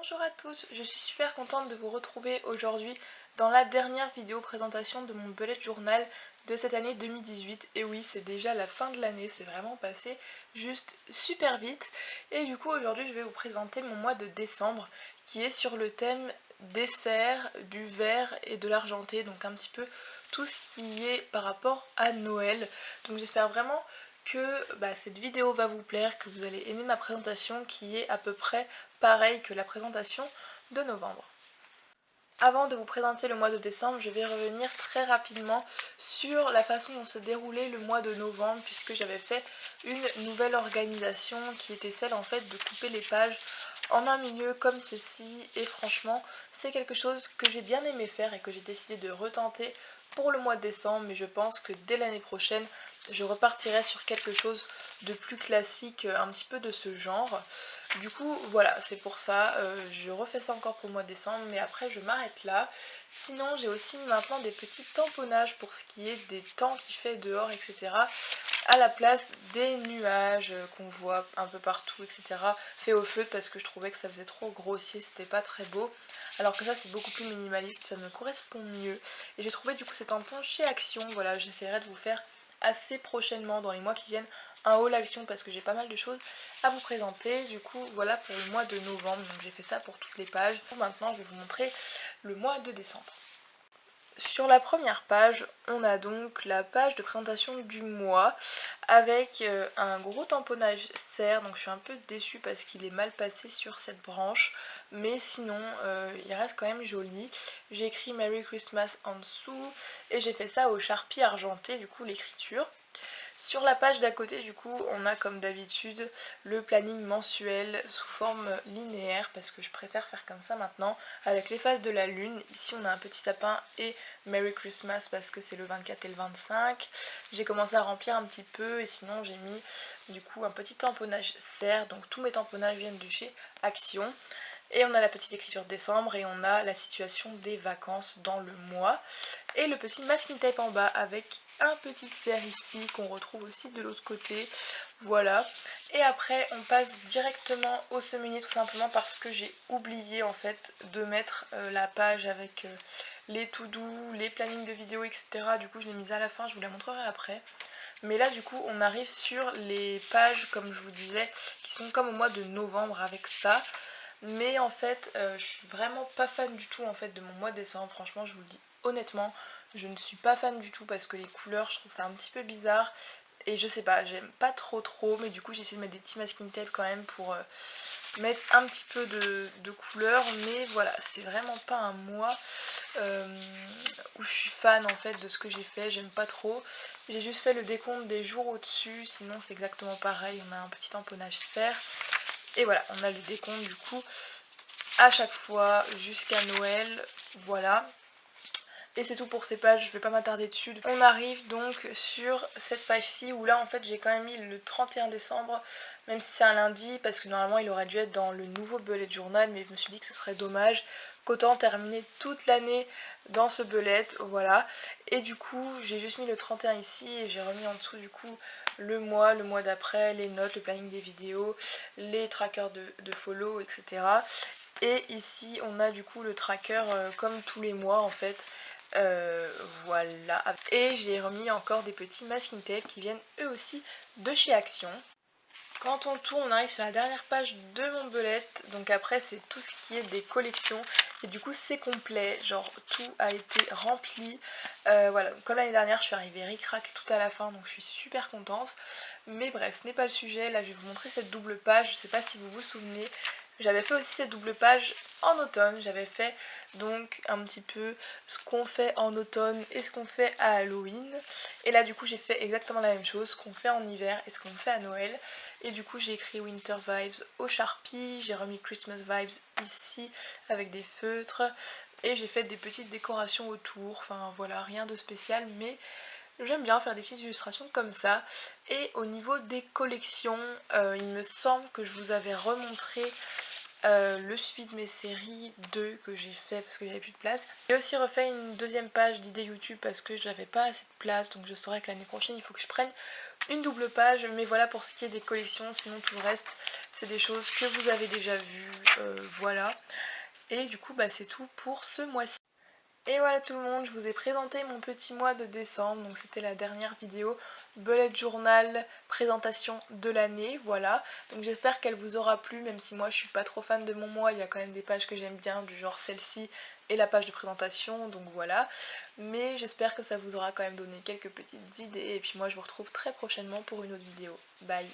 Bonjour à tous, je suis super contente de vous retrouver aujourd'hui dans la dernière vidéo présentation de mon bullet journal de cette année 2018. Et oui, c'est déjà la fin de l'année, c'est vraiment passé juste super vite. Et du coup aujourd'hui je vais vous présenter mon mois de décembre qui est sur le thème dessert, du vert et de l'argenté, donc un petit peu tout ce qui est par rapport à Noël. Donc j'espère vraiment que cette vidéo va vous plaire, que vous allez aimer ma présentation qui est à peu près pareil que la présentation de novembre. Avant de vous présenter le mois de décembre, je vais revenir très rapidement sur la façon dont se déroulait le mois de novembre, puisque j'avais fait une nouvelle organisation qui était celle en fait de couper les pages en un milieu comme ceci, et franchement c'est quelque chose que j'ai bien aimé faire et que j'ai décidé de retenter pour le mois de décembre, mais je pense que dès l'année prochaine je repartirai sur quelque chose de plus classique, un petit peu de ce genre. Du coup voilà, c'est pour ça, je refais ça encore pour le mois de décembre, mais après je m'arrête là. Sinon j'ai aussi maintenant des petits tamponnages pour ce qui est des temps qu'il fait dehors, etc. à la place des nuages qu'on voit un peu partout, etc. fait au feutre, parce que je trouvais que ça faisait trop grossier, c'était pas très beau. Alors que ça c'est beaucoup plus minimaliste, ça me correspond mieux. Et j'ai trouvé du coup ces tampons chez Action, voilà, j'essaierai de vous faire assez prochainement dans les mois qui viennent un haul Action parce que j'ai pas mal de choses à vous présenter. Du coup voilà pour le mois de novembre, donc j'ai fait ça pour toutes les pages. Maintenant je vais vous montrer le mois de décembre. Sur la première page, on a donc la page de présentation du mois avec un gros tamponnage serre, donc je suis un peu déçue parce qu'il est mal passé sur cette branche, mais sinon il reste quand même joli. J'ai écrit Merry Christmas en dessous et j'ai fait ça au Sharpie argenté, du coup l'écriture. Sur la page d'à côté du coup on a comme d'habitude le planning mensuel sous forme linéaire parce que je préfère faire comme ça maintenant avec les phases de la lune. Ici on a un petit sapin et Merry Christmas parce que c'est le 24 et le 25. J'ai commencé à remplir un petit peu et sinon j'ai mis du coup un petit tamponnage serre, donc tous mes tamponnages viennent de chez Action. Et on a la petite écriture décembre et on a la situation des vacances dans le mois. Et le petit masking tape en bas avec un petit cerf ici qu'on retrouve aussi de l'autre côté. Voilà. Et après on passe directement au semainier tout simplement parce que j'ai oublié en fait de mettre la page avec les to-do, les plannings de vidéos, etc. Du coup je l'ai mise à la fin, je vous la montrerai après. Mais là du coup on arrive sur les pages comme je vous disais qui sont comme au mois de novembre avec ça. Mais en fait je suis vraiment pas fan du tout en fait de mon mois de décembre, franchement je vous le dis honnêtement, je ne suis pas fan du tout parce que les couleurs je trouve ça un petit peu bizarre et je sais pas, j'aime pas trop, mais du coup j'ai essayé de mettre des petits masking tape quand même pour mettre un petit peu de couleur, mais voilà, c'est vraiment pas un mois où je suis fan en fait de ce que j'ai fait, j'aime pas trop. J'ai juste fait le décompte des jours au-dessus, sinon c'est exactement pareil, on a un petit tamponnage serre. Et voilà, on a le décompte du coup à chaque fois jusqu'à Noël, voilà. Et c'est tout pour ces pages, je vais pas m'attarder dessus. On arrive donc sur cette page-ci où là en fait j'ai quand même mis le 31 décembre, même si c'est un lundi, parce que normalement il aurait dû être dans le nouveau bullet journal, mais je me suis dit que ce serait dommage qu'autant terminer toute l'année dans ce bullet, voilà. Et du coup j'ai juste mis le 31 ici et j'ai remis en dessous du coup le mois d'après, les notes, le planning des vidéos, les trackers de follow, etc. Et ici on a du coup le tracker comme tous les mois en fait. Voilà. Et j'ai remis encore des petits masking tape qui viennent eux aussi de chez Action. Quand on tourne, on arrive sur la dernière page de mon bullet, donc après c'est tout ce qui est des collections, et du coup c'est complet, genre tout a été rempli. Voilà, comme l'année dernière je suis arrivée ric-rac tout à la fin, donc je suis super contente. Mais bref, ce n'est pas le sujet, là je vais vous montrer cette double page, je sais pas si vous vous souvenez. J'avais fait aussi cette double page en automne, j'avais fait donc un petit peu ce qu'on fait en automne et ce qu'on fait à Halloween. Et là du coup j'ai fait exactement la même chose, ce qu'on fait en hiver et ce qu'on fait à Noël. Et du coup j'ai écrit Winter Vibes au Sharpie, j'ai remis Christmas Vibes ici avec des feutres. Et j'ai fait des petites décorations autour, enfin voilà, rien de spécial, mais j'aime bien faire des petites illustrations comme ça. Et au niveau des collections, il me semble que je vous avais remontré le suivi de mes séries 2 que j'ai fait parce qu'il n'y avait plus de place. J'ai aussi refait une deuxième page d'idées YouTube parce que j'avais pas assez de place, donc je saurais que l'année prochaine il faut que je prenne une double page, mais voilà pour ce qui est des collections, sinon tout le reste c'est des choses que vous avez déjà vues, voilà. Et du coup bah c'est tout pour ce mois-ci. Et voilà tout le monde, je vous ai présenté mon petit mois de décembre, donc c'était la dernière vidéo bullet journal présentation de l'année, voilà. Donc j'espère qu'elle vous aura plu, même si moi je suis pas trop fan de mon mois, il y a quand même des pages que j'aime bien, du genre celle-ci et la page de présentation, donc voilà. Mais j'espère que ça vous aura quand même donné quelques petites idées, et puis moi je vous retrouve très prochainement pour une autre vidéo. Bye!